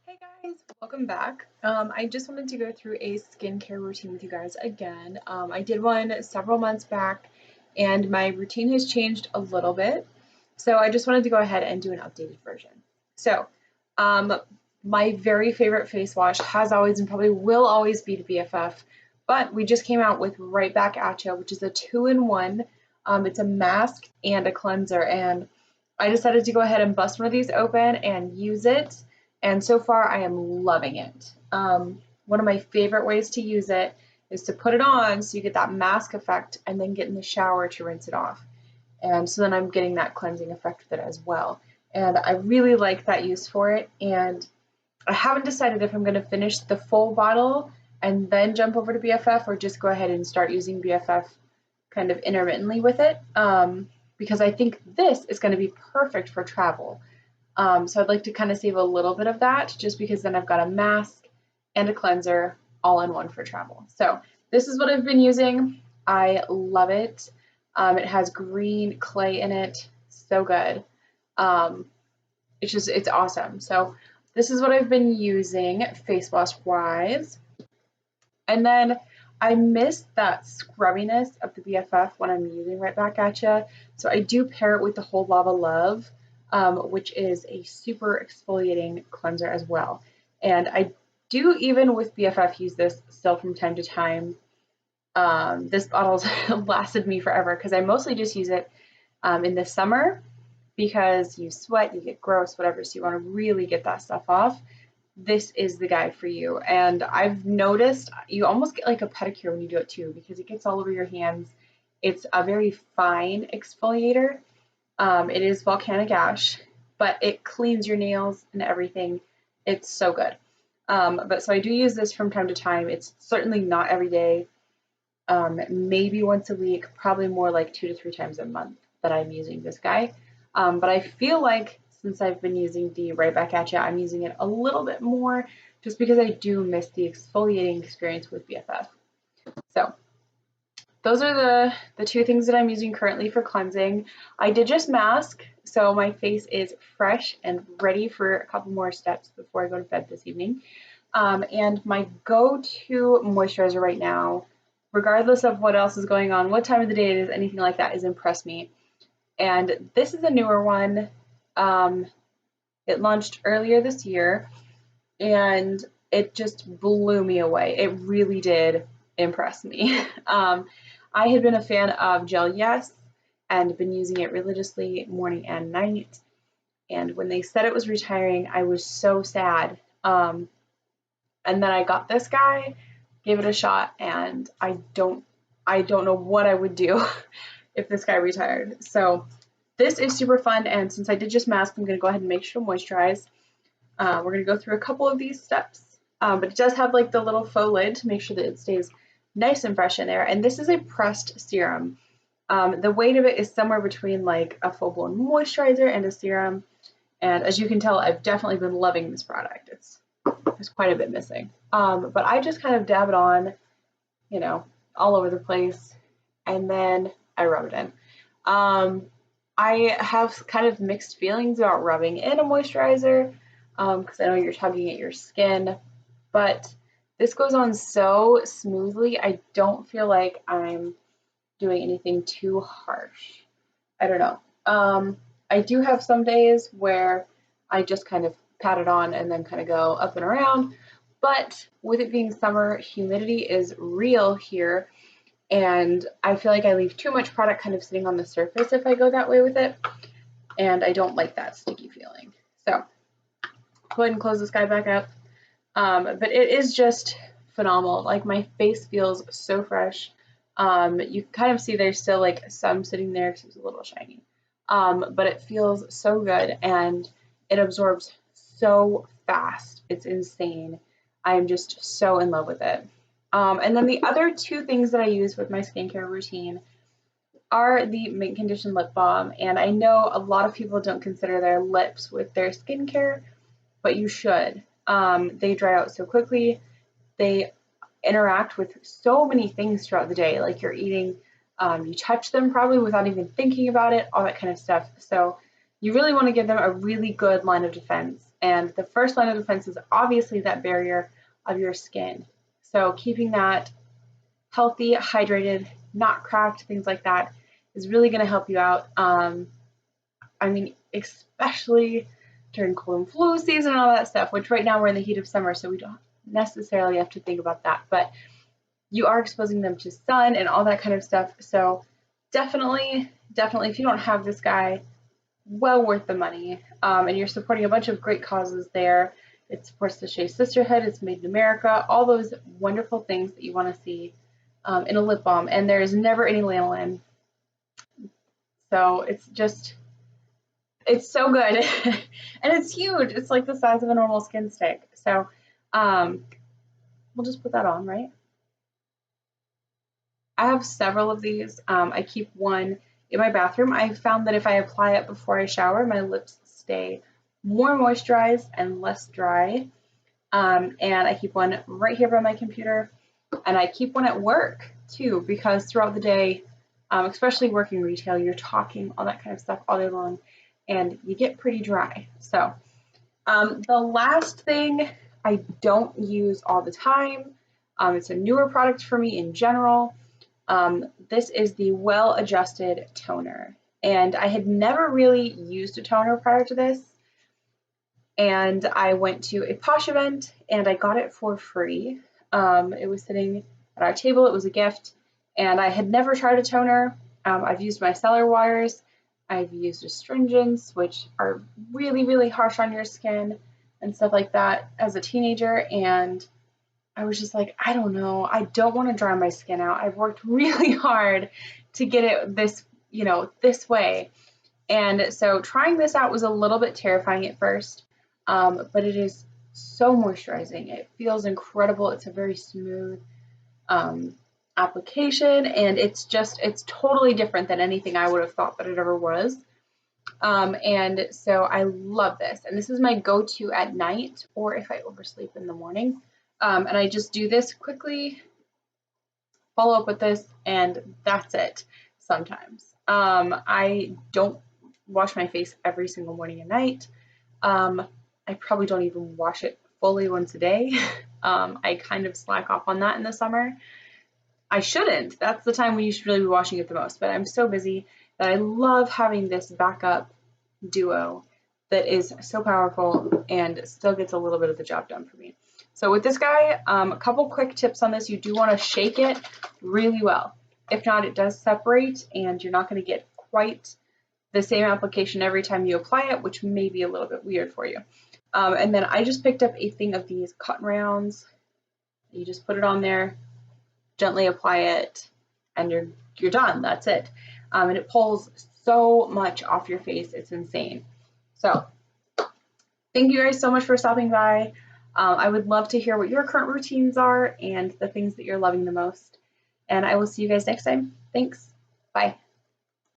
Hey guys, welcome back. I just wanted to go through a skincare routine with you guys again. I did one several months back and my routine has changed a little bit. So I just wanted to go ahead and do an updated version. So, um, my very favorite face wash has always and probably will always be the BFF, but we just came out with Right Back At Ya, which is a two-in-one. It's a mask and a cleanser, and I decided to go ahead and bust one of these open and use it. And so far, I am loving it. One of my favorite ways to use it is to put it on so you get that mask effect and then get in the shower to rinse it off. And so then I'm getting that cleansing effect with it as well. And I really like that use for it. And I haven't decided if I'm going to finish the full bottle and then jump over to BFF or just go ahead and start using BFF kind of intermittently with it. Because I think this is going to be perfect for travel. So I'd like to kind of save a little bit of that just because then I've got a mask and a cleanser all in one for travel. So this is what I've been using. I love it. It has green clay in it. So good. It's awesome. So this is what I've been using face wash wise. And then I miss that scrubbiness of the BFF when I'm using Right Back At Ya. So I do pair it with the Whole Lava Love, which is a super exfoliating cleanser as well. And I do, even with BFF, use this still from time to time. This bottle's lasted me forever because I mostly just use it in the summer because you sweat, you get gross, whatever, so you want to really get that stuff off. This is the guy for you. And I've noticed you almost get like a pedicure when you do it too because it gets all over your hands. It's a very fine exfoliator. It is volcanic ash, but it cleans your nails and everything. It's so good. But so I do use this from time to time. It's certainly not every day. Maybe once a week, probably more like 2 to 3 times a month that I'm using this guy. But I feel like since I've been using the Right Back At Ya, I'm using it a little bit more just because I do miss the exfoliating experience with BFF. So those are the two things that I'm using currently for cleansing. I did just mask, so my face is fresh and ready for a couple more steps before I go to bed this evening. And my go-to moisturizer right now, regardless of what else is going on, what time of the day it is, anything like that, is Impress Me. And this is a newer one. It launched earlier this year, and it just blew me away. It really did impress me. I had been a fan of Gel Yes and been using it religiously morning and night. And when they said it was retiring, I was so sad. And then I got this guy, gave it a shot, and I don't know what I would do if this guy retired. So this is super fun, and since I did just mask, I'm going to go ahead and make sure to moisturize. We're going to go through a couple of these steps, but it does have like the little faux lid to make sure that it stays nice and fresh in there. And this is a pressed serum. The weight of it is somewhere between like a full-blown moisturizer and a serum. And as you can tell, I've definitely been loving this product. There's quite a bit missing. But I just kind of dab it on, all over the place, and then I rub it in. I have kind of mixed feelings about rubbing in a moisturizer because I know you're tugging at your skin, but this goes on so smoothly. I don't feel like I'm doing anything too harsh. I don't know. I do have some days where I just kind of pat it on and then kind of go up and around, but with it being summer, humidity is real here. And I feel like I leave too much product kind of sitting on the surface if I go that way with it. And I don't like that sticky feeling. So go ahead and close this guy back up. But it is just phenomenal. Like my face feels so fresh. You kind of see there's still like some sitting there because it's a little shiny. But it feels so good and it absorbs so fast. It's insane. I'm just so in love with it. And then the other two things that I use with my skincare routine are the Mint Condition Lip Balm. And I know a lot of people don't consider their lips with their skincare, but you should. They dry out so quickly. They interact with so many things throughout the day, like you're eating, you touch them probably without even thinking about it, all that kind of stuff. So you really want to give them a really good line of defense And the first line of defense is obviously that barrier of your skin. So keeping that healthy, hydrated, not cracked, things like that is really going to help you out. I mean, especially during cold and flu season and all that stuff, which right now we're in the heat of summer, so we don't necessarily have to think about that. But you are exposing them to sun and all that kind of stuff. So definitely, if you don't have this guy, well worth the money. And you're supporting a bunch of great causes there. It supports the Shea Sisterhood. It's made in America. All those wonderful things that you want to see in a lip balm. And there is never any lanolin. So it's so good. And it's huge. It's like the size of a normal skin stick. So we'll just put that on, right? I have several of these. I keep one in my bathroom. I found that if I apply it before I shower, my lips stay more moisturized and less dry. And I keep one right here by my computer. And I keep one at work too, because throughout the day, especially working retail, you're talking, all that kind of stuff all day long, and you get pretty dry. So the last thing I don't use all the time, it's a newer product for me in general. This is the Well Adjusted Toner. And I had never really used a toner prior to this. And I went to a Posh event and I got it for free. It was sitting at our table. It was a gift. And I had never tried a toner. I've used micellar waters. I've used astringents, which are really, really harsh on your skin and stuff like that as a teenager. And I was just like, I don't know. I don't want to dry my skin out. I've worked really hard to get it this, this way. And so trying this out was a little bit terrifying at first, but it is so moisturizing. It feels incredible. It's a very smooth application, and it's totally different than anything I would have thought that it ever was. And so I love this. And this is my go-to at night or if I oversleep in the morning. And I just do this quickly, follow up with this, and that's it sometimes. I don't wash my face every single morning and night. I probably don't even wash it fully once a day. I kind of slack off on that in the summer. I shouldn't. That's the time when you should really be washing it the most. But I'm so busy that I love having this backup duo that is so powerful and still gets a little bit of the job done for me. So with this guy, a couple quick tips on this. You do want to shake it really well. If not, it does separate and you're not going to get quite the same application every time you apply it, which may be a little bit weird for you. And then I just picked up a thing of these cotton rounds. You just put it on there, gently apply it, and you're done. That's it. And it pulls so much off your face. It's insane. So thank you guys so much for stopping by. I would love to hear what your current routines are and the things that you're loving the most. And I will see you guys next time. Thanks. Bye.